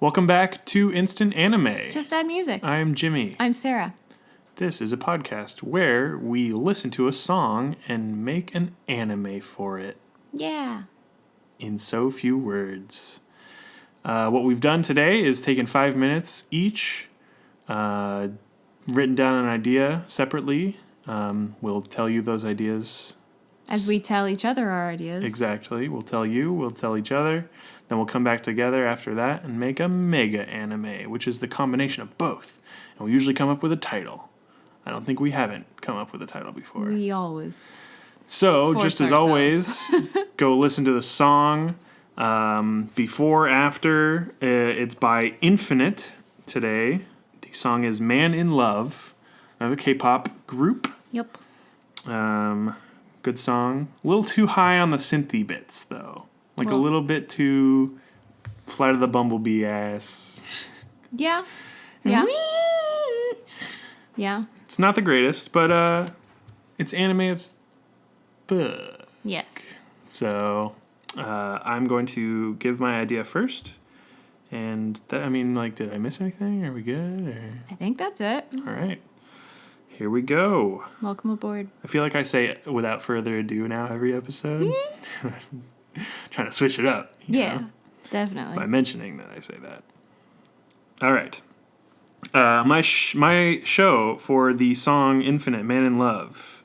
Welcome back to Instant Anime. Just add music. I'm Jimmy. I'm Sarah. This is a podcast where we listen to a song and make an anime for it. Yeah. In so few words. What we've done today is taken 5 minutes each, written down an idea separately. We'll tell you those ideas. As we tell each other our ideas. Exactly. We'll tell you, we'll tell each other. Then we'll come back together after that and make a mega anime, which is the combination of both. And we usually come up with a title. I don't think we haven't come up with a title before. We always. So, force just as ourselves. always, go listen to the song. Before, after, it's by Infinite today. The song is Man in Love, another K-pop group. Yep. Good song. A little too high on the synthy bits, though. Like a Well- little bit too Flight of the Bumblebee ass. Yeah. Yeah. Yeah. It's not the greatest, but it's anime of book. Yes. So I'm going to give my idea first. And did I miss anything? Are we good? Or? I think that's it. All right. Here we go. Welcome aboard. I feel like I say without further ado now every episode. Trying to switch it up. you Yeah. know, Definitely. by mentioning that I say that. All right. My show for the song Infinite Man in Love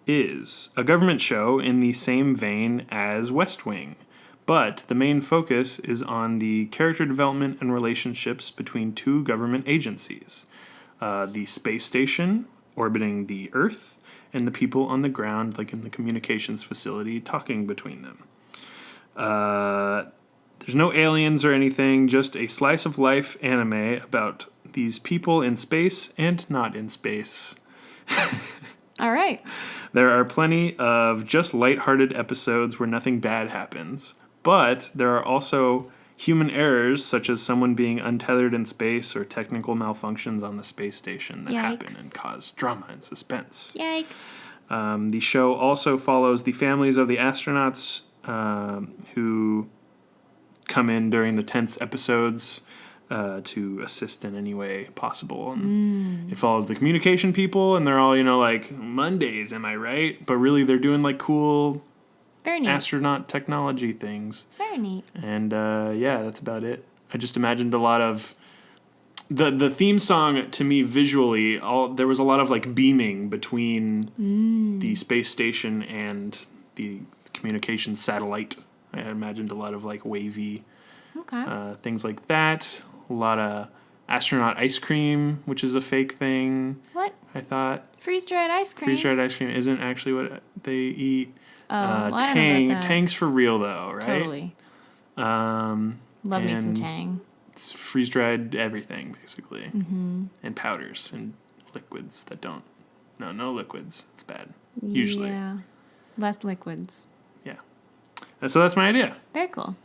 is a government show in the same vein as West Wing, but the main focus is on the character development and relationships between two government agencies, the space station orbiting the Earth and the people on the ground, like in the communications facility, talking between them. There's no aliens or anything, just a slice of life anime about these people in space and not in space. All right. There are plenty of just lighthearted episodes where nothing bad happens, but there are also human errors such as someone being untethered in space or technical malfunctions on the space station that happen Yikes. and cause drama and suspense. Yikes. The show also follows the families of the astronauts who come in during the tense episodes to assist in any way possible. And it follows the communication people, and they're all, like, Mondays, am I right? But really, they're doing, like, cool Very neat. astronaut technology things. Very neat. And, yeah, that's about it. I just imagined a lot of... The theme song, to me, visually, there was a lot of, like, beaming between the space station and the communications satellite. I imagined a lot of, like, wavy Okay. things like that. A lot of astronaut ice cream, which is a fake thing, What? I thought. Freeze-dried ice cream? Freeze-dried ice cream isn't actually what they eat. Oh, well, I don't know about that. Tang's for real, though, right? Totally. Um, Love me some and Tang. It's freeze-dried everything, basically. Mm-hmm. And powders and liquids that don't... No liquids. It's bad. Usually. Yeah. Less liquids. Yeah. So that's my idea. Very cool.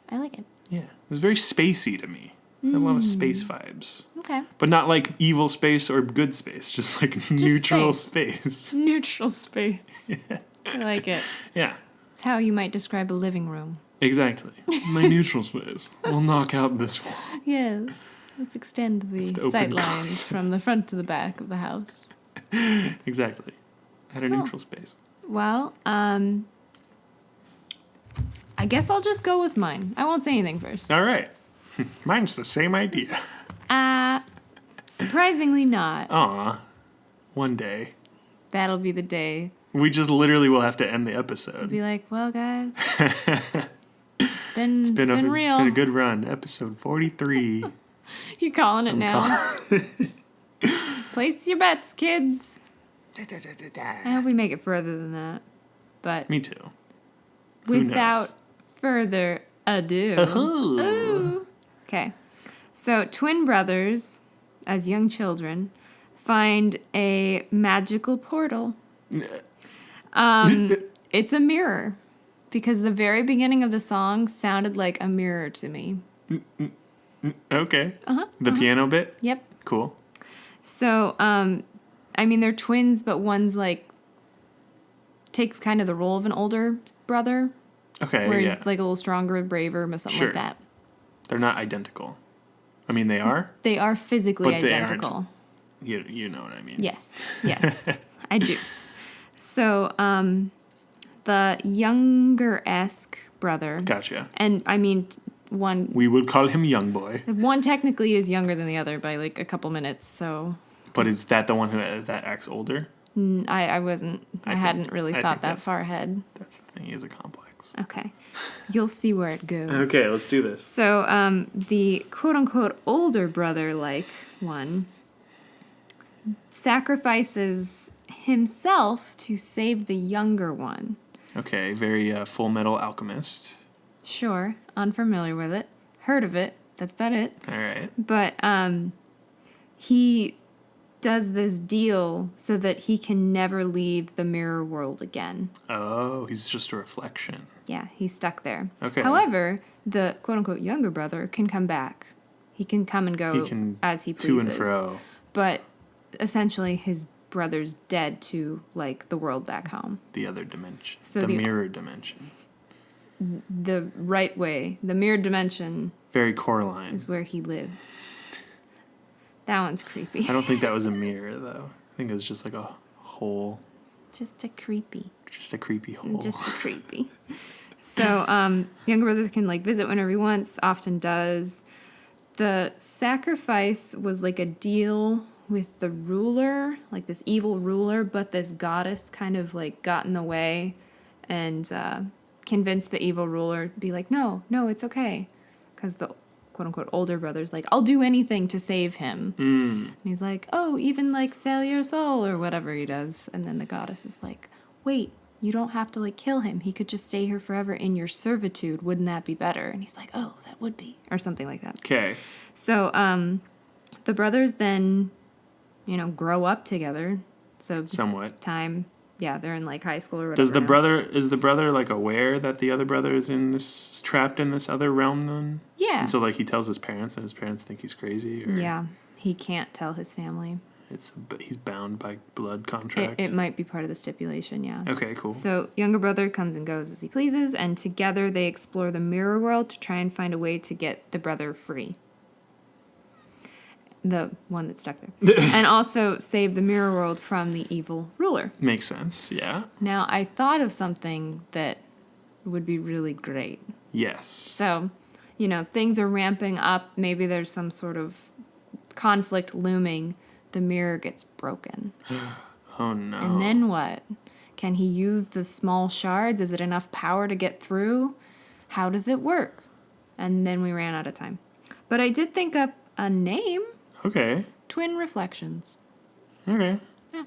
I like it. Yeah. It was very spacey to me. Had a lot of space vibes. Okay. But not like evil space or good space. Just like neutral space. Neutral space. I like it. Yeah. It's how you might describe a living room. Exactly. My neutral space. We'll knock out this wall. Yes. Let's extend the open sight lines concept. from the front to the back of the house. Exactly. At a Cool. neutral space. Well, I guess I'll just go with mine. I won't say anything first. All right. Mine's the same idea. Surprisingly not. Aw. One day. That'll be the day. We just literally will have to end the episode. Be like, well, guys, it's been real. Been a good run. Episode 43. You calling it now? Place your bets, kids. I hope we make it further than that. But Me too. without further ado. Ooh. Ooh. Okay. So, twin brothers, as young children, find a magical portal. It's a mirror. Because the very beginning of the song sounded like a mirror to me. Okay. The piano bit? Yep. Cool. So, they're twins, but one's takes kind of the role of an older brother. Okay, Where yeah. he's like a little stronger, braver, or something Sure. like that. They're not identical. I mean, they are. They are physically But they identical. You know what I mean. Yes, I do. So, the younger-esque brother. Gotcha. And I mean, one. We would call him young boy. One technically is younger than the other by like a couple minutes. So. But is that the one that acts older? I wasn't. I hadn't really thought that far ahead. That's the thing. He is a complex. Okay, you'll see where it goes. Okay, let's do this. So, the quote-unquote older brother, like one, sacrifices himself to save the younger one. Okay, very Full Metal Alchemist. Sure, unfamiliar with it. Heard of it. That's about it. All right. But he does this deal so that he can never leave the mirror world again. Oh, he's just a reflection. Yeah, he's stuck there. Okay. However, the quote-unquote younger brother can come back. He can come and go as he pleases. To and fro. But essentially his brother's dead to, like, the world back home. The other dimension. So the mirror dimension. The right way. The mirror dimension. Very Coraline. Is where he lives. That one's creepy. I don't think that was a mirror, though. I think it was just like a hole. Just a creepy. Just a creepy hole. Just a creepy. So, younger brother can, like, visit whenever he wants, often does. The sacrifice was like a deal with the ruler, like this evil ruler, but this goddess kind of, like, got in the way and convinced the evil ruler to be like, no, it's okay. Because the quote-unquote older brother's like, I'll do anything to save him. And he's like, oh, even, like, sell your soul or whatever he does. And then the goddess is like, wait, you don't have to, like, kill him. He could just stay here forever in your servitude. Wouldn't that be better? And he's like, oh, that would be. Or something like that. Okay. So the brothers then, grow up together. So somewhat. they're in, like, high school or whatever. Is the brother, like, aware that the other brother is trapped in this other realm then? Yeah. And so, like, he tells his parents and his parents think he's crazy? Or yeah. He can't tell his family. He's bound by blood contract? It might be part of the stipulation, yeah. Okay, cool. So younger brother comes and goes as he pleases, and together they explore the mirror world to try and find a way to get the brother free. The one that's stuck there. And also save the mirror world from the evil ruler. Makes sense, yeah. Now, I thought of something that would be really great. Yes. So, things are ramping up. Maybe there's some sort of conflict looming. The mirror gets broken. Oh, no. And then what? Can he use the small shards? Is it enough power to get through? How does it work? And then we ran out of time. But I did think up a name. Okay. Twin Reflections. Okay. Yeah.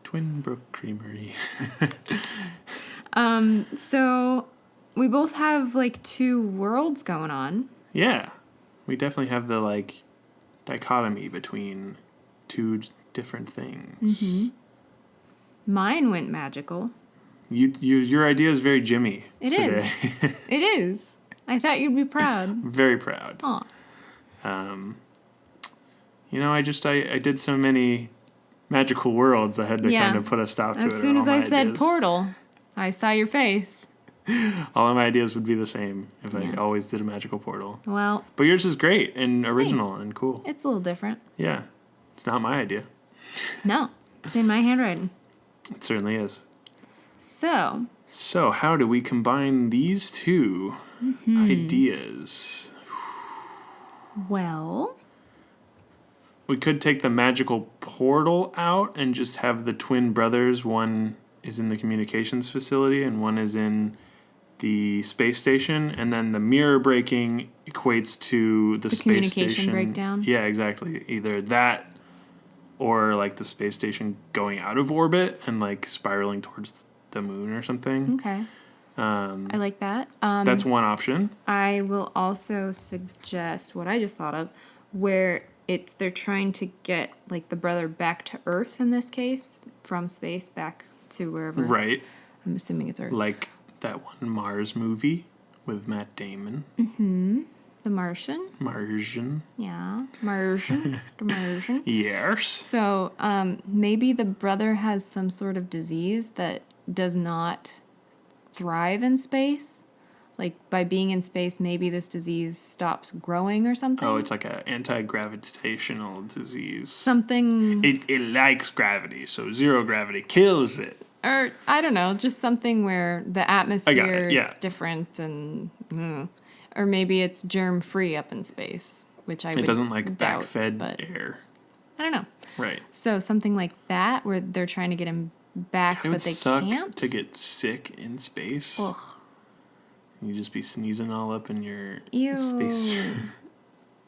Twin Brook Creamery. So we both have, like, two worlds going on. Yeah. We definitely have the, like, dichotomy between two different things. Mm-hmm. Mine went magical. Your idea is very Jimmy today. It is. I thought you'd be proud. Very proud. Aw. I did so many magical worlds, I had to kind of put a stop to it. As soon as I said portal, I saw your face. All of my ideas would be the same if I always did a magical portal. Well. But yours is great and original and cool. It's a little different. Yeah. It's not my idea. No. It's in my handwriting. It certainly is. So, how do we combine these two ideas? Well, we could take the magical portal out and just have the twin brothers. One is in the communications facility and one is in the space station. And then the mirror breaking equates to the space communication station. breakdown? Yeah, exactly. Either that or, like, the space station going out of orbit and, like, spiraling towards the moon or something. Okay. I like that. That's one option. I will also suggest what I just thought of, where they're trying to get, like, the brother back to Earth in this case, from space back to wherever. Right. I'm assuming it's Earth. Like that one Mars movie with Matt Damon. Mm-hmm. The Martian. Martian. Yeah. Martian. The Martian. Yes. So maybe the brother has some sort of disease that does not thrive in space, Like, by being in space, maybe this disease stops growing or something? Oh, it's like an anti-gravitational disease. Something... It likes gravity, so zero gravity kills it. Or, I don't know, just something where the atmosphere yeah. is different and... Or maybe it's germ-free up in space, which I would It doesn't like doubt, backfed but air. I don't know. Right. So something like that, where they're trying to get him back, It would but they suck can't? to get sick in space. Ugh. You just be sneezing all up in your Ew. space.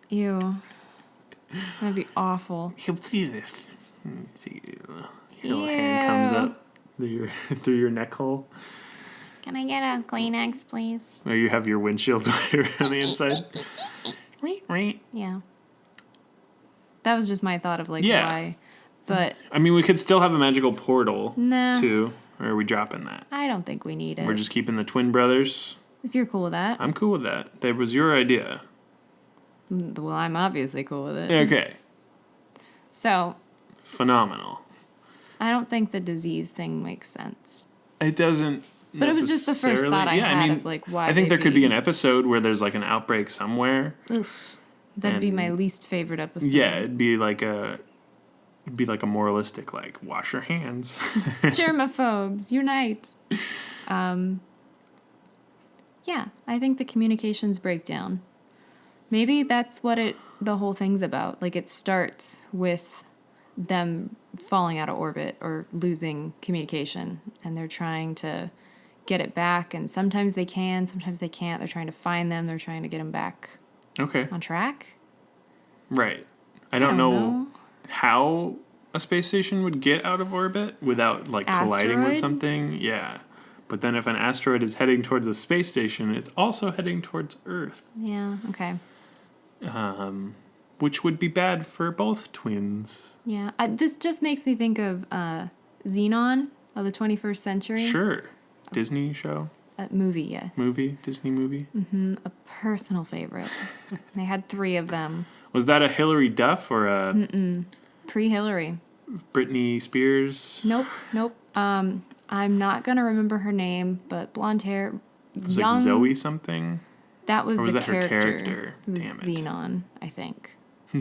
Ew. That'd be awful. You'll feel this. See, your little hand comes up through your neck hole. Can I get a Kleenex, please? Or you have your windshield wiper on the inside. Yeah. That was just my thought of, like, Yeah. why. But I mean, we could still have a magical portal, nah, too. Or are we dropping that? I don't think we need it. We're just keeping the twin brothers. If you're cool with that. I'm cool with that. That was your idea. Well, I'm obviously cool with it. Okay. So, Phenomenal. I don't think the disease thing makes sense. It doesn't. But it was just the first thought I had of, like, why I think there they'd could be an episode where there's like an outbreak somewhere. Oof. That'd be my least favorite episode. Yeah, it'd be like a moralistic, like, wash your hands. Germaphobes, unite. Yeah, I think the communications break down. Maybe that's what the whole thing's about. Like, it starts with them falling out of orbit or losing communication, and they're trying to get it back, and sometimes they can, sometimes they can't. They're trying to find them. They're trying to get them back Okay. on track. Right. I don't know how a space station would get out of orbit without, like, colliding with Asteroid? something. Yeah. But then if an asteroid is heading towards a space station, it's also heading towards Earth. Yeah, okay. Which would be bad for both twins. Yeah, this just makes me think of Xenon of the 21st century. Sure. Disney show? Movie, yes. Movie? Disney movie? Mm-hmm, a personal favorite. They had 3 of them. Was that a Hillary Duff or a Pre-Hillary. Britney Spears? Nope. I'm not going to remember her name, but blonde hair. It was like Zoe something? That was Or was the that her character. character? It was Damn it. Xenon, I think.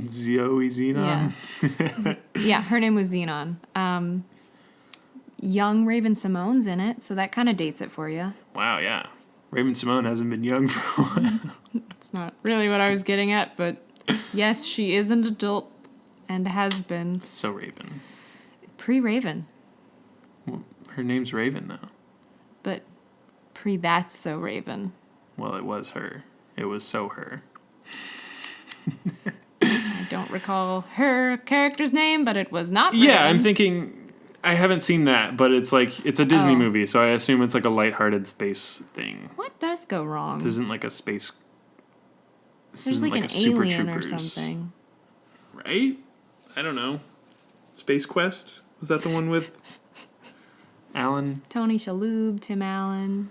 Zoe Xenon? Yeah, her name was Xenon. Young Raven Simone's in it, so that kind of dates it for you. Wow, yeah. Raven Simone hasn't been young for a while. It's not really what I was getting at, but yes, she is an adult and has been. So Raven. Pre-Raven, Well, her name's Raven, though. but pre-That's So Raven. Well, it was her. It was so her. I don't recall her character's name, but it was not Raven. Yeah, I'm thinking... I haven't seen that, but it's like... It's a Disney Oh. movie, so I assume it's like a lighthearted space thing. What does go wrong? This isn't like a space... This There's isn't like a an Super alien or Troopers, something. Right? I don't know. Space Quest? Was that the one with Alan, Tony Shalhoub, Tim Allen.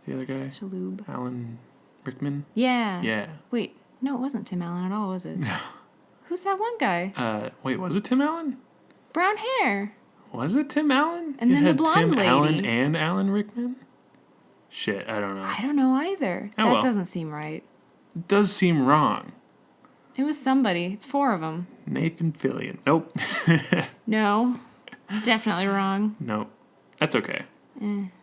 the other guy? Shalhoub. Alan Rickman? Yeah. Yeah. Wait, no, it wasn't Tim Allen at all, was it? No. Who's that one guy? Wait, was it Tim Allen? Brown hair. Was it Tim Allen? And It then the had blonde Tim lady. Allen and Alan Rickman? Shit, I don't know. I don't know either. Oh, That well. doesn't seem right. It does seem wrong. It was somebody. It's 4 of them. Nathan Fillion. Nope. No. Definitely wrong. Nope. That's okay.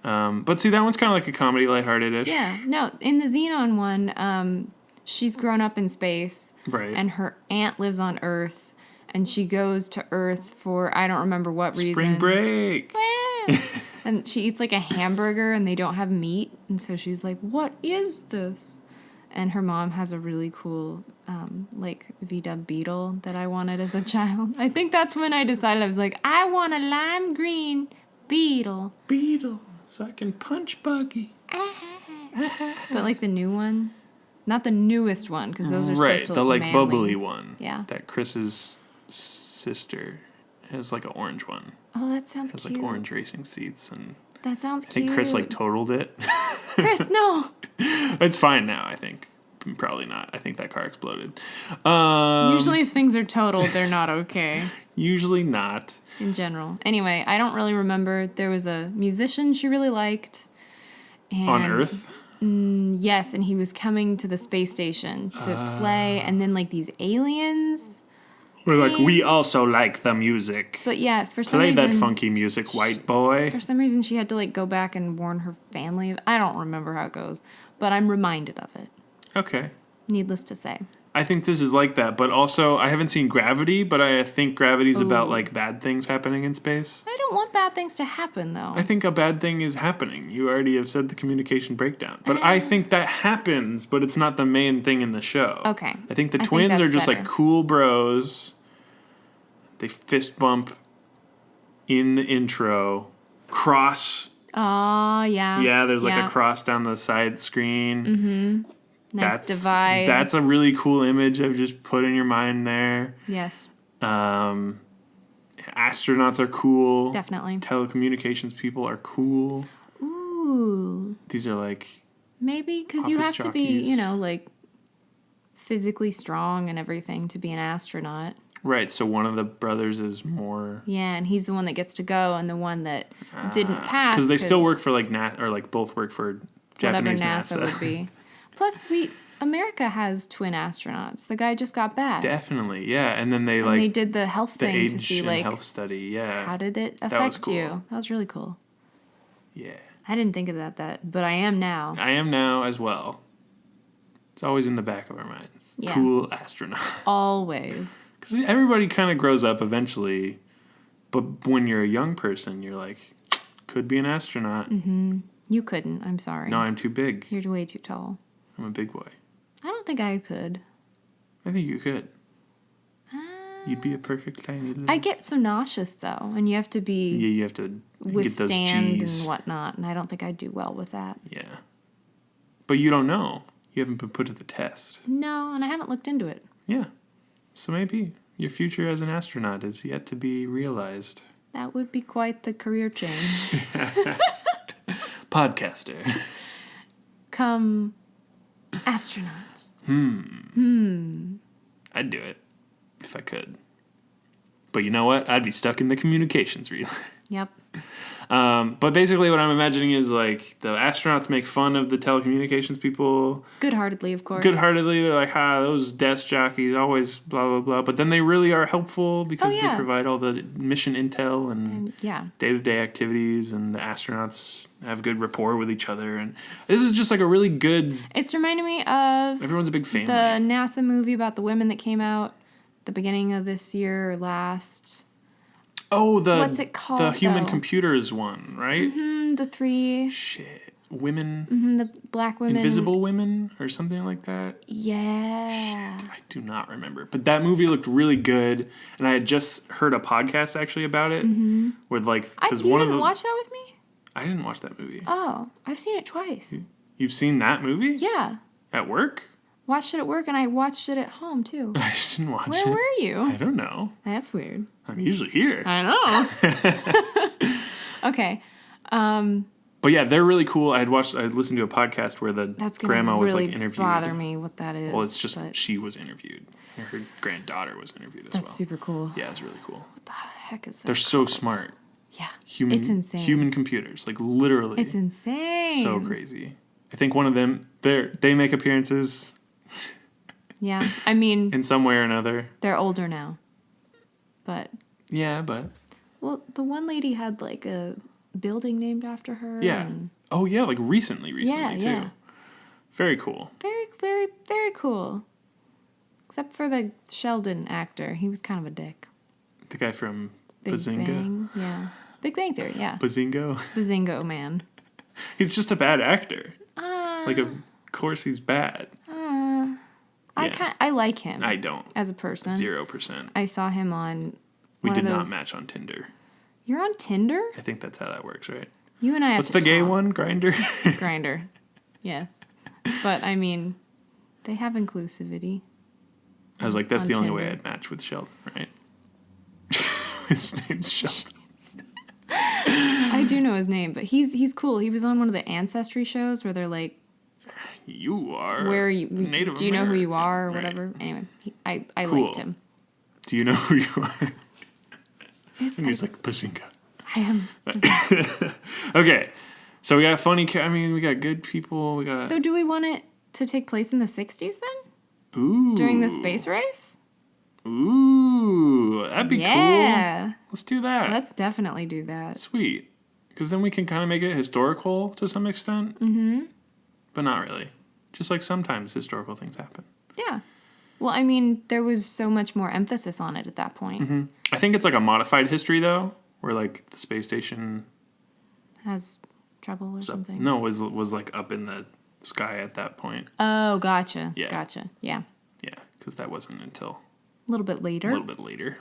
But see, that one's kind of like a comedy, lighthearted-ish. Yeah. No, in the Xenon one, she's grown up in space. Right. And her aunt lives on Earth. And she goes to Earth for, I don't remember what reason. Spring break. And she eats like a hamburger and they don't have meat. And so she's like, what is this? And her mom has a really cool, like, VW Beetle that I wanted as a child. I think that's when I decided, I was like, I want a lime green Beetle. Beetle, so I can punch Buggy. But like the new one. Not the newest one, because those are Right, supposed to the look like manly. bubbly one. Yeah. That Chris's sister has like an orange one. Oh, that sounds Has cute. like orange racing seats, and That sounds I think cute. Chris like totaled it. Chris, no! It's fine now, I think. Probably not. I think that car exploded. Usually if things are totaled, they're not okay. Usually not. In general. Anyway, I don't really remember. There was a musician she really liked. And On Earth? Yes, and he was coming to the space station to play, and then like these aliens. We're like, we also like the music. But yeah, for some Play reason, that funky music, white boy. for some reason, she had to like go back and warn her family. I don't remember how it goes, but I'm reminded of it. Okay. Needless to say. I think this is like that, but also I haven't seen Gravity, but I think Gravity's about like bad things happening in space. I don't want bad things to happen, though. I think a bad thing is happening. You already have said the communication breakdown. But I think that happens, but it's not the main thing in the show. Okay. I think the I think twins are that's just better. like cool bros. They fist bump in the intro. Cross. Oh, yeah. Yeah, there's like a cross down the side screen. Mm-hmm. Nice divide. That's a really cool image I've just put in your mind there. Yes. Astronauts are cool. Definitely. Telecommunications people are cool. Ooh. These are like... Maybe because you have office to be, jockeys. like physically strong and everything to be an astronaut. Right, so one of the brothers is more... Yeah, and he's the one that gets to go, and the one that didn't pass. Because they still work for like or like both work for Japanese whatever NASA would be. Plus, America has twin astronauts. The guy just got back. Definitely, yeah. And then And they did the health the thing age to see and like health study, yeah. how did it was affect cool. you. That was really cool. Yeah. I didn't think of that, but I am now. I am now as well. It's always in the back of our minds. Yeah. Cool astronaut. Always. Because everybody kind of grows up eventually, but when you're a young person, you're like, could be an astronaut. Mm-hmm. You couldn't. I'm sorry. No, I'm too big. You're way too tall. I'm a big boy. I don't think I could. I think you could. You'd be a perfect tiny little... I get so nauseous though, and you have to be Yeah, you have to withstand get those G's. and whatnot, and I don't think I'd do well with that. Yeah. But you don't know. You haven't been put to the test. No, and I haven't looked into it. Yeah. So maybe your future as an astronaut is yet to be realized. That would be quite the career change. Podcaster. Come astronauts. I'd do it if I could. But you know what? I'd be stuck in the communications reel. Yep. But basically what I'm imagining is like the astronauts make fun of the telecommunications people. Good-heartedly, of course. Good-heartedly, they're like, those desk jockeys always blah, blah, blah. But then they really are helpful because they provide all the mission intel and day-to-day activities, and the astronauts have good rapport with each other. And this is just like a really good... It's reminding me of... Everyone's a big family. The NASA movie about the women that came out the beginning of this year or last... Oh, what's it called? The human computers one, right? Mm-hmm, the three... Shit. Women... Mm-hmm, the black women... Invisible women or something like that? Yeah. Shit, I do not remember. But that movie looked really good, and I had just heard a podcast actually about it. Mm-hmm. Where like... You didn't watch that with me? I didn't watch that movie. Oh, I've seen it twice. You've seen that movie? Yeah. At work? Watched it at work, and I watched it at home, too. I just didn't watch it. Where were you? I don't know. That's weird. I'm usually here. I know. Okay. But yeah, they're really cool. I listened to a podcast where the grandma was really like interviewed. Bother me what that is. Well, it's just she was interviewed. And her granddaughter was interviewed as well. That's super cool. Yeah, it's really cool. What the heck is that? They're so smart. Yeah. It's insane. Human computers, like literally. It's insane. So crazy. I think one of them, they make appearances. Yeah, I mean. In some way or another. They're older now. But. Yeah, but. Well, the one lady had like a building named after her. Yeah. And... Oh, yeah, like recently too. Yeah. Very cool. Very, very, very cool. Except for the Sheldon actor. He was kind of a dick. The guy from Big Bazinga? Bang, yeah. Big Bang Theory, yeah. Bazingo? Bazingo man. He's just a bad actor. Like, of course he's bad. I like him. I don't. As a person. 0%. I saw him on We one did of not those... match on Tinder. You're on Tinder? I think that's how that works, right? You and I have What's to the gay talk. one? Grinder? Grinder. Yes. But, I mean, they have inclusivity. I was like, that's on the only Tinder. way I'd match with Sheldon, right? His name's Sheldon. I do know his name, but he's cool. He was on one of the Ancestry shows where they're like, You are where are you? Native Do you know who you American, are or right. whatever? Anyway, I Cool. liked him. Do you know who you are? And he's like, Bazinga. I am. Okay. So we got funny. I mean, we got good people. We got. So do we want it to take place in the 60s then? Ooh. During the space race? Ooh, that'd be cool. Yeah. Let's do that. Let's definitely do that. Sweet. Because then we can kind of make it historical to some extent. Mm-hmm. But not really. Just like sometimes historical things happen. Yeah. Well, I mean, there was so much more emphasis on it at that point. Mm-hmm. I think it's like a modified history, though, where like the space station Has trouble or something. No, was like up in the sky at that point. Oh, gotcha. Yeah. Gotcha. Yeah. Yeah, because that wasn't until A little bit later. a little bit later.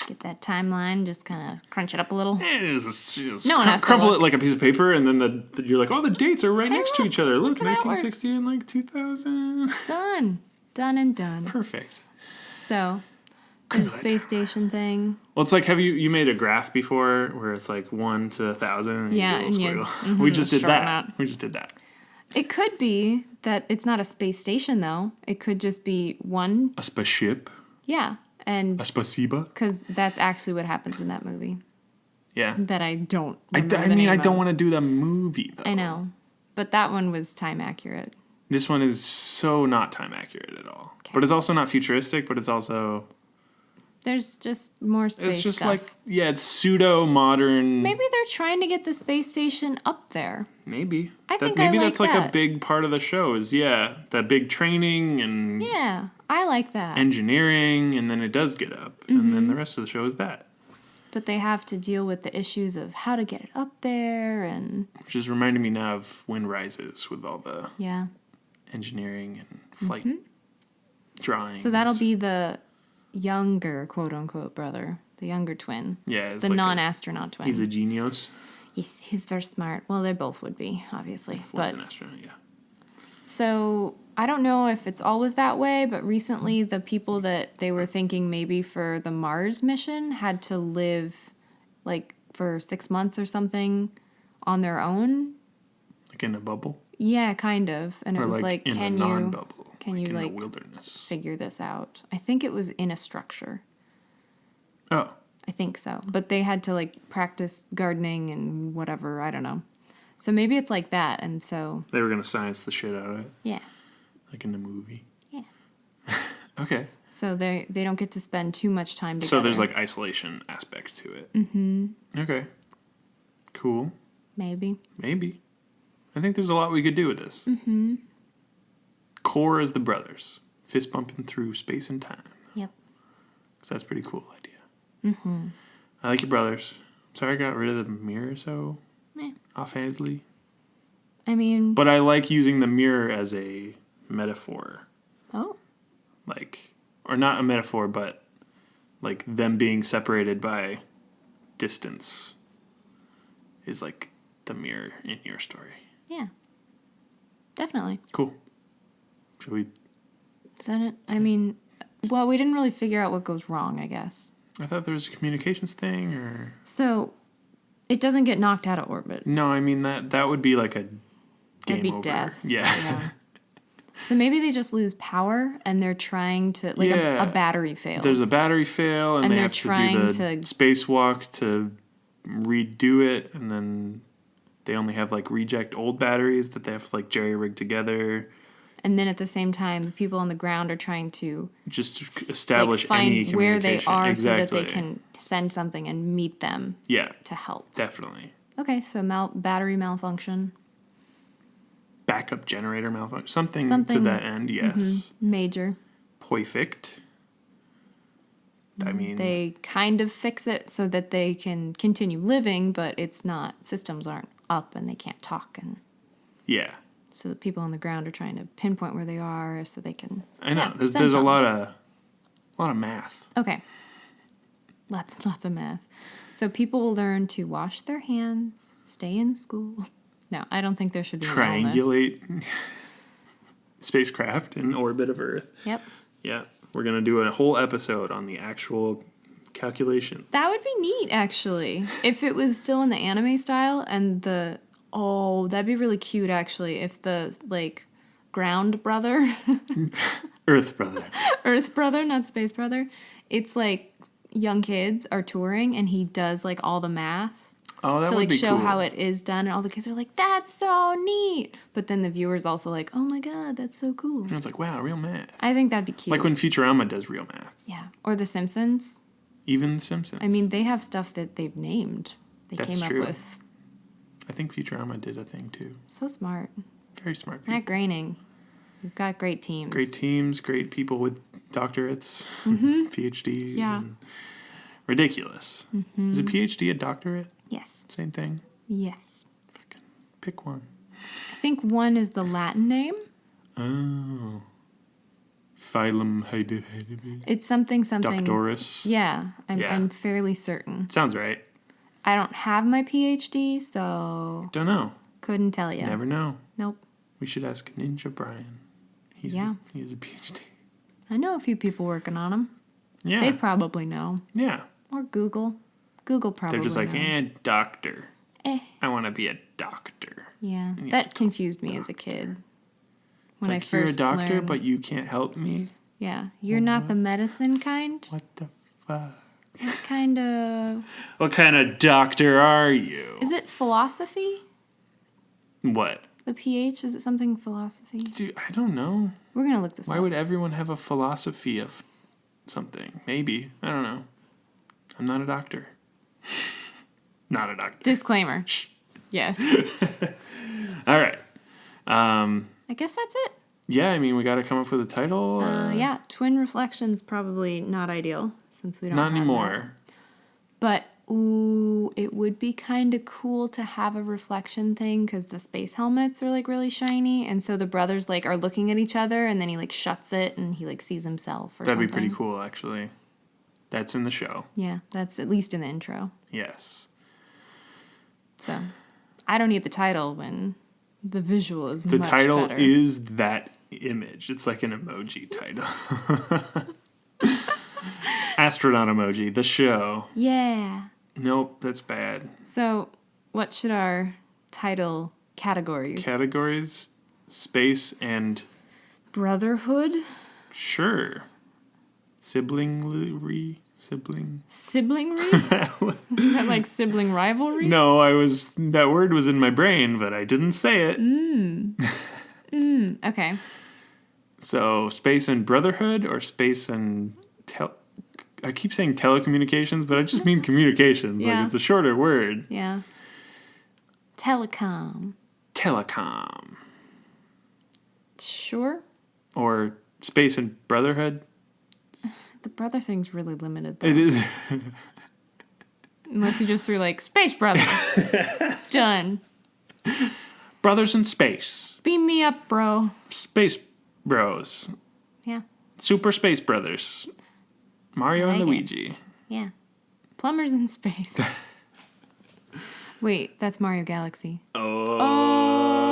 Get that timeline, just kind of crunch it up a little. Just No one has to crumple look. it like a piece of paper, and then you're like, oh, the dates are right next to look. each other. Look, Look at how it 1960 and like 2000. Done. Done and done. Perfect. So, there's a Good. space station thing. Well, it's like, have you made a graph before where it's like 1 to 1,000? And Yeah, you and do a you- little squiggle? We just did shorten that. out. We just did that. It could be that it's not a space station, though. It could just be one. A spaceship. Yeah. And A spasiba. because that's actually what happens in that movie. Yeah. That I don't I remember the mean, name I don't of. want to do the movie, though. I know. But that one was time accurate. This one is so not time accurate at all. Okay. But it's also not futuristic, but it's also... There's just more space It's just stuff. like, yeah, it's pseudo-modern... Maybe they're trying to get the space station up there. Maybe. I think maybe I like that's like a that. big part of the show is, yeah, that big training and Yeah, I like that. engineering, and then it does get up. And Mm-hmm. then the rest of the show is that. But they have to deal with the issues of how to get it up there and Which is reminding me now of Wind Rises with all the yeah. engineering and flight drawings. So that'll be the younger quote unquote brother, the younger twin, yeah, it's the like non-astronaut twin. he's a genius. He's very smart. Well, they both would be, obviously. Fourth But an astronaut, yeah. so I don't know if it's always that way, but recently the people that they were thinking maybe for the Mars mission had to live like for 6 months or something on their own. Like in a bubble. Yeah, kind of. And it Or was like like, in can a you non-bubble. can you in like the wilderness. figure this out? I think it was in a structure. Oh. I think so. But they had to like practice gardening and whatever, I don't know. So maybe it's like that, and so They were going to science the shit out of it. yeah. Like in the movie. Yeah. Okay. So they don't get to spend too much time together. So there's like isolation aspect to it. Mm-hmm. Okay. Cool. maybe. Maybe. I think there's a lot we could do with this. Mm-hmm. Core is the brothers. Fist bumping through space and time. Yep. So that's a pretty cool idea. Mm-hmm. I like your brothers. Sorry I got rid of the mirror so Eh. offhandedly. I mean, But I like using the mirror as a metaphor. oh, Like, or not a metaphor, but like them being separated by distance is like the mirror in your story. yeah. Definitely. Cool. Should we? Is that it? I mean, well, we didn't really figure out what goes wrong, I guess. I thought there was a communications thing, or So, it doesn't get knocked out of orbit. no. I mean that would be like a game That'd be over. death. Yeah. Yeah. So maybe they just lose power and they're trying to, like Yeah. a battery failed. There's a battery fail, and And they they're have to do trying the to- spacewalk to redo it, and then they only have like reject old batteries that they have to like jerry rig together. And then at the same time, the people on the ground are trying to Just to establish like, find any where they communication. are Exactly. so that they can send something and meet them Yeah, to help. definitely. Okay, so battery malfunction, Backup generator malfunction. Something to Something- that end, yes. major. Perfect. I mean, They kind of fix it so that they can continue living, but it's not, systems aren't up and they can't talk. And yeah. so the people on the ground are trying to pinpoint where they are so they can. I know. yeah, there's send a something. lot of math. Okay. Lots of math. So people will learn to wash their hands, stay in school. No, I don't think there should be an illness. Triangulate spacecraft in orbit of Earth. Yep. Yeah. We're going to do a whole episode on the actual calculation. That would be neat, actually. If it was still in the anime style and that'd be really cute, actually. If the, like, ground brother, Earth brother. Earth brother, not space brother, it's like young kids are touring and he does, like, all the math. Oh, that to would like be show cool. how it is done, and all the kids are like, "That's so neat!" But then the viewers also like, "Oh my god, that's so cool!" And it's like, wow, real math. I think that'd be cute. Like when Futurama does real math. Yeah, or The Simpsons. Even The Simpsons. I mean, they have stuff that they've named. They That's came true. up with. I think Futurama did a thing too. So smart. Very smart people. Matt Groening. You've got great teams. Great teams, great people with doctorates, PhDs. Yeah. And ridiculous. Is a PhD a doctorate? Yes. Same thing? Yes. Pick one. I think one is the Latin name. Oh. Phylum It's something. Doctorus. Yeah, Yeah. I'm fairly certain. Sounds right. I don't have my PhD, so Don't know. couldn't tell you. Never know. Nope. We should ask Ninja Brian. He has a PhD. I know a few people working on them. Yeah. They probably know. Yeah. Or Google. Google probably They're just like, know. doctor. Eh. I want to be a doctor. Yeah, Yeah, that confused me as a kid. It's When like, I first you're a doctor, learned. but you can't help me? Yeah, you're not the medicine kind? What the fuck? What kind of... What kind of doctor are you? Is it philosophy? What? The PH? Is it something philosophy? Dude, I don't know. We're going to look this Why up. would everyone have a philosophy of something? Maybe. I don't know. I'm not a doctor. Not a doctor. Disclaimer. Yes. All right. I guess that's it. Yeah, I mean, we got to come up with a title. Yeah, Twin Reflections probably not ideal since we don't Not have anymore. that. But, ooh, it would be kind of cool to have a reflection thing because the space helmets are like really shiny. And so the brothers like are looking at each other and then he like shuts it and he like sees himself or That'd something. be pretty cool, actually. That's in the show. Yeah, that's at least in the intro. Yes. So I don't need the title when the visual is The much title better. is that image. It's like an emoji title. Astronaut emoji, the show. Yeah. Nope, that's bad. So what should our title categories? Categories, space, and Brotherhood? sure. Sibling. Siblingry? Is that like sibling rivalry? No, that word was in my brain, but I didn't say it. Okay. So, space and brotherhood or space and I keep saying telecommunications, but I just mean communications. Yeah. Like it's a shorter word. Yeah. Telecom. Telecom. Sure. Or space and brotherhood. The brother thing's really limited though. It is. Unless you just threw like Space Brothers. Done. Brothers in space. Beam me up, bro. Space bros. Yeah. Super Space Brothers. Mario and like it. Luigi. Yeah. Plumbers in space. Wait, that's Mario Galaxy.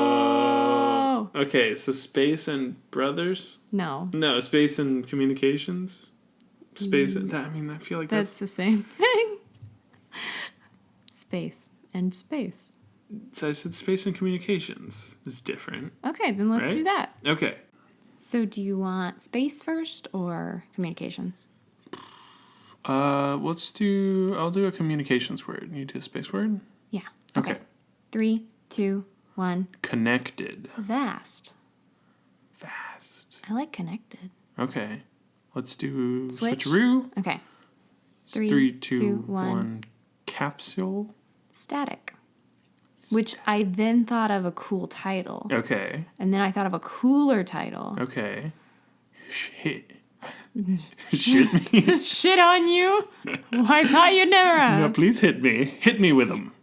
Oh. Okay, so space and brothers? No. No, space and communications? Space. I mean, I feel like That's the same thing. Space and space. So I said space and communications is different. Okay, then let's do Right? that. Okay. So do you want space first or communications? I'll do a communications word. You do a space word? Yeah. Okay. 3, 2, 1. Connected. Vast. Fast. I like connected. Okay. Let's do Switch? switcheroo. Okay. 3, 2, 2, 1. Capsule. Static. Which I then thought of a cool title. Okay. And then I thought of a cooler title. Okay. Shit. Shit me. Shit on you? Well, I thought you'd never ask. No, please hit me. Hit me with them.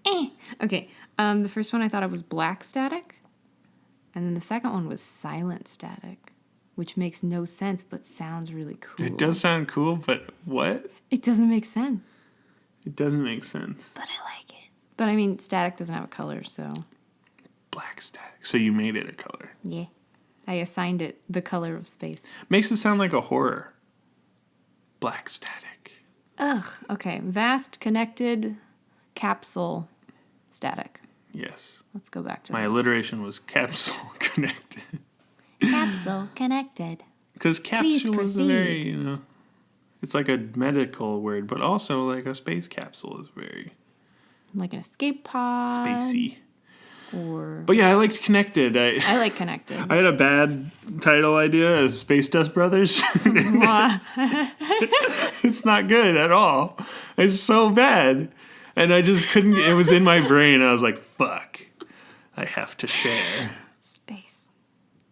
Okay. The first one I thought of was black static. And then the second one was silent static. Which makes no sense, but sounds really cool. It does sound cool, but what? It doesn't make sense. It doesn't make sense. But I like it. But I mean, static doesn't have a color, so Black static. So you made it a color. yeah. I assigned it the color of space. Makes it sound like a horror. Black static. Ugh. Okay. Vast, connected, capsule, static. Yes. Let's go back to My those. alliteration was capsule connected. Capsule connected. Because capsule is proceed. very, it's like a medical word, but also like a space capsule is very Like an escape pod. Spacey. Or... But yeah, I liked Connected. I like Connected. I had a bad title idea as Space Dust Brothers. It's not good at all. It's so bad. And I just couldn't, it was in my brain. I was like, fuck, I have to share. Space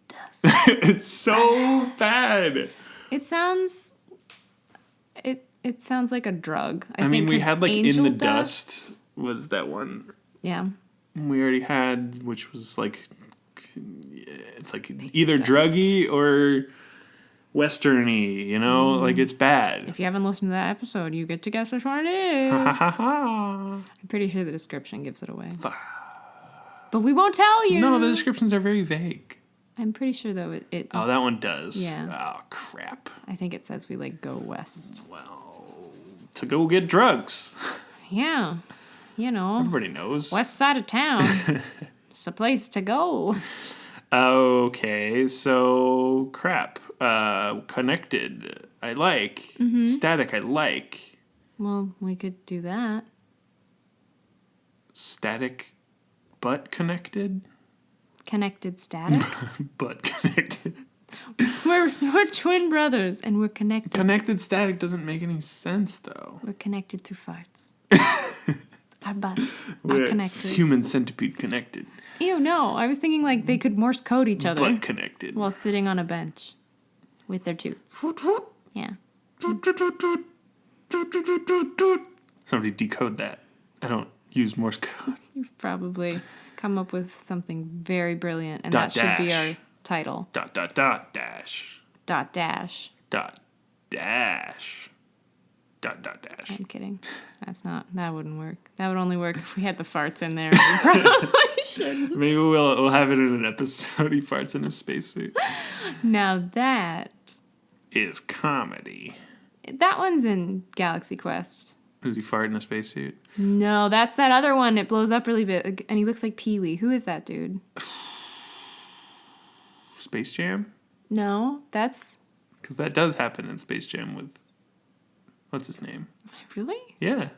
Dust. It's so bad. It sounds like a drug. I mean, we 'cause had like angel In the Dust was that one Yeah. we already had, which was like, it's like Space either Dust. druggy or westerny, you know? Like, it's bad. If you haven't listened to that episode, you get to guess which one it is. I'm pretty sure the description gives it away. But we won't tell you. No, the descriptions are very vague. I'm pretty sure though it Oh, that one does. Yeah. Oh, crap. I think it says we like go west. Well, to go get drugs. Yeah. You know. Everybody knows. West side of town. It's a place to go. Okay, so crap. Connected, I like. Static, I like. Well, we could do that. Static, but connected? Connected static. But connected. we're twin brothers and we're connected. Connected static doesn't make any sense, though. We're connected through farts. Our butts are We're connected. human centipede connected. Ew, no. I was thinking like they could Morse code each other But connected. while sitting on a bench with their toots. Yeah. Somebody decode that. I don't use Morse code. You've probably come up with something very brilliant, and Dot that should be dash. our title. Dash. Dot dash. Dash. Dash. I'm kidding. That wouldn't work. That would only work if we had the farts in there. We probably shouldn't. Maybe we'll have it in an episode. He farts in a spacesuit. Now that Is comedy. one's in Galaxy Quest. Does he fart in a spacesuit? No, that's that other one. It blows up really big, and he looks like Pee-wee. Who is that dude? Space Jam? No, that's... Because that does happen in Space Jam with... What's his name? Really? Yeah.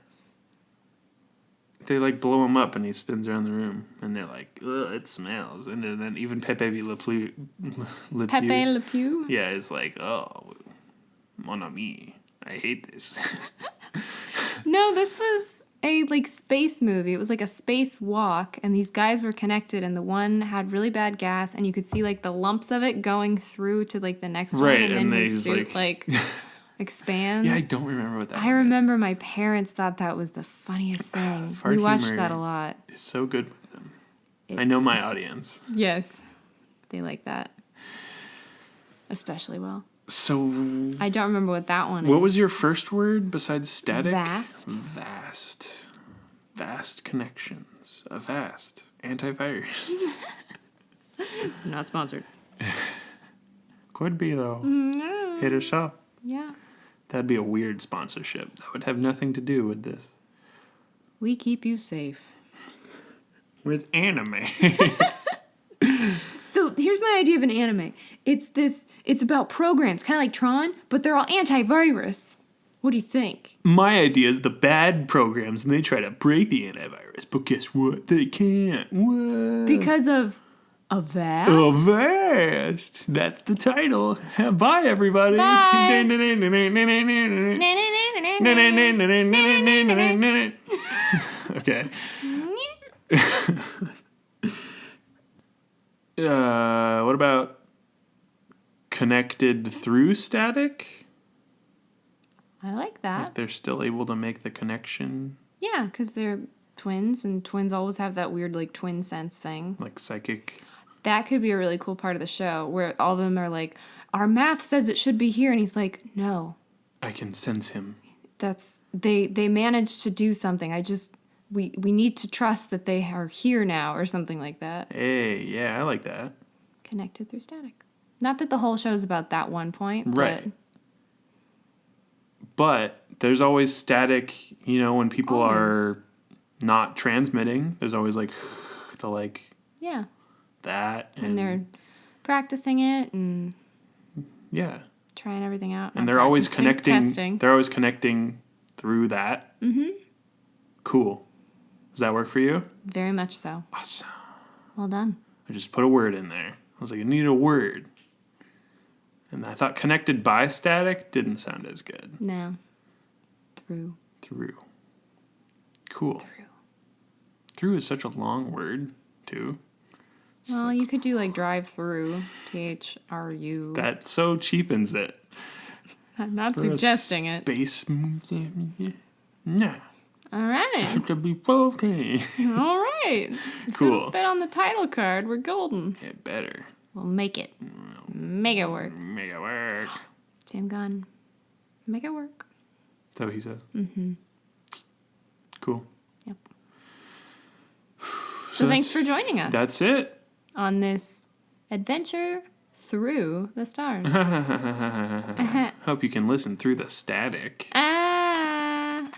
They like blow him up and he spins around the room. And they're like, ugh, it smells. And then even Pepe Le Pew... Pepe Le Pew? Yeah, it's like, oh, mon ami. I hate this. No, this was a like space movie. It was like a space walk, and these guys were connected, and the one had really bad gas, and you could see like the lumps of it going through to like the next Right, one, and then and his he's, suit like expands. Yeah, I don't remember what that I one remember my parents thought that was the funniest thing. Fart We watched humor that a lot. is so good with them. I know my audience. Yes, they like that especially well. So, I don't remember what that one is. what was your first word besides static? Vast. Vast connections. A vast antivirus. Not sponsored. Could be, though. No. Hit us up. Yeah. That'd be a weird sponsorship. That would have nothing to do with this. We keep you safe. With anime. So here's my idea of an anime. It's about programs, kind of like Tron, but they're all antivirus. What do you think? My idea is the bad programs and they try to break the antivirus, but guess what? They can't. What? Because of a vast? Avast! That's the title. Bye, everybody. Bye. Okay. What about connected through static? I like that. Like they're still able to make the connection, Yeah, because they're twins, and twins always have that weird like twin sense thing. like psychic. That could be a really cool part of the show where all of them are like, our math says it should be here, and he's like, no, I can sense him. that's they managed to do something. We need to trust that they are here now, or something like that. Hey, yeah, I like that. Connected through static. Not that the whole show's about that one point, Right. But there's always static, you know, when people Always. are not transmitting. There's always like the like but yeah, that. and they're practicing it and yeah. trying everything out. And Not they're always practicing, connecting. testing. They're always connecting through that. Mm-hmm. Cool. that work for you? Very much so. Awesome. Well done. I just put a word in there. I was like, I need a word. And I thought connected by static didn't sound as good. No. Through. Through. Cool. Through. Through is such a long word, too. Well, you could do like drive through. THRU. That so cheapens it. I'm not suggesting it. Space. Nah. All right. Have to be okay. All right. If Cool. it'll fit on the title card, we're golden. It better. We'll make it. Make it work. Make it work. Sam Gunn. Make it work. Is that what he says? Mm-hmm. Cool. Yep. So thanks for joining us. That's it. On this adventure through the stars. Hope you can listen through the static.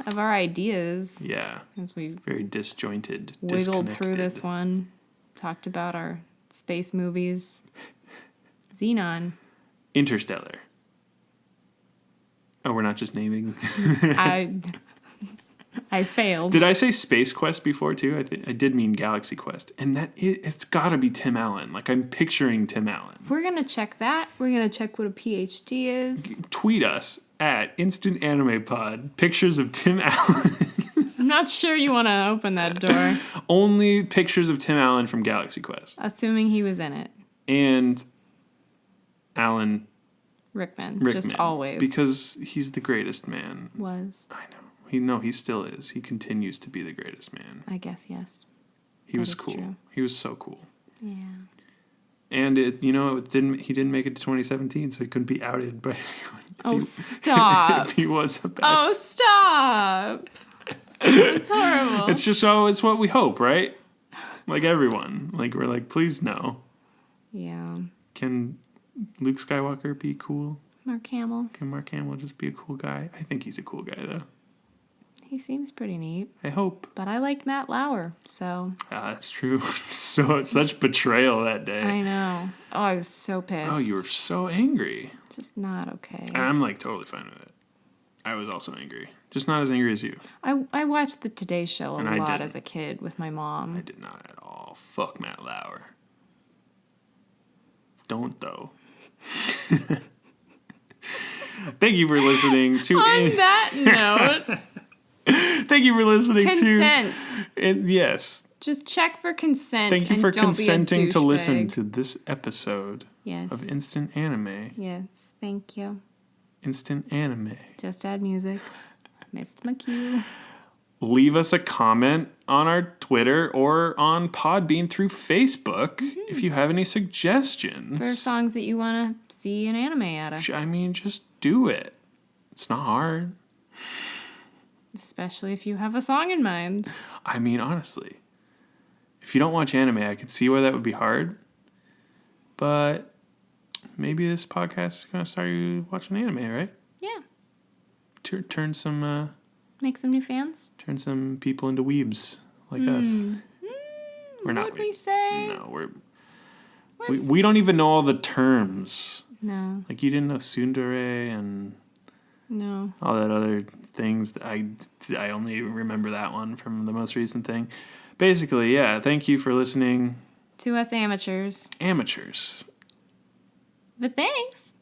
Of our ideas. Yeah. As we Very disjointed. wiggled through disconnected. this one. Talked about our space movies. Xenon. Interstellar. Oh, we're not just naming. I failed. Did I say Space Quest before too? I did mean Galaxy Quest, and it's got to be Tim Allen. Like I'm picturing Tim Allen. We're gonna check that. We're gonna check what a PhD is. Tweet us at Instant Anime Pod pictures of Tim Allen. I'm not sure you want to open that door. Only pictures of Tim Allen from Galaxy Quest Assuming he was in it. and Alan Rickman. Rickman, Just always. because he's the greatest man. Was. I know. He still is. He continues to be the greatest man. I guess, yes. He That was is cool. true. He was so cool. Yeah. And he didn't make it to 2017, so he couldn't be outed by anyone. Stop. If he was a bad. Oh, stop. It's horrible. It's just it's what we hope, right? Like everyone. Like we're like, please no. Yeah. Can Luke Skywalker be cool? Mark Hamill. Can Mark Hamill just be a cool guy? I think he's a cool guy though. He seems pretty neat. I hope. But I liked Matt Lauer, so. That's true. So such betrayal that day. I know. Oh, I was so pissed. Oh, you were so angry. Just not okay. And I'm like totally fine with it. I was also angry. Just not as angry as you. I watched the Today Show a And I lot didn't. as a kid with my mom. I did not at all. Fuck Matt Lauer. Don't though. Thank you for listening to. On that note, Thank you for listening consent. to. Yes. Just check for consent. Thank you and for don't consenting be a to listen douchebag. to this episode Yes. of Instant Anime. Yes. Thank you. Instant Anime. Just add music. Missed my cue. Leave us a comment on our Twitter or on Podbean through Facebook if you have any suggestions. For songs that you want to see an anime out of. I mean, just do it. It's not hard. Especially if you have a song in mind. I mean, honestly, if you don't watch anime, I can see why that would be hard. But maybe this podcast is going to start you watching anime, right? Yeah. Turn some Make some new fans. turn some people into weebs like us. We're not What would we weebs. say? No, we don't even know all the terms. No. Like you didn't know tsundere and No. all that other things. That I only remember that one from the most recent thing. Basically, yeah. Thank you for listening, To us amateurs. amateurs. But thanks.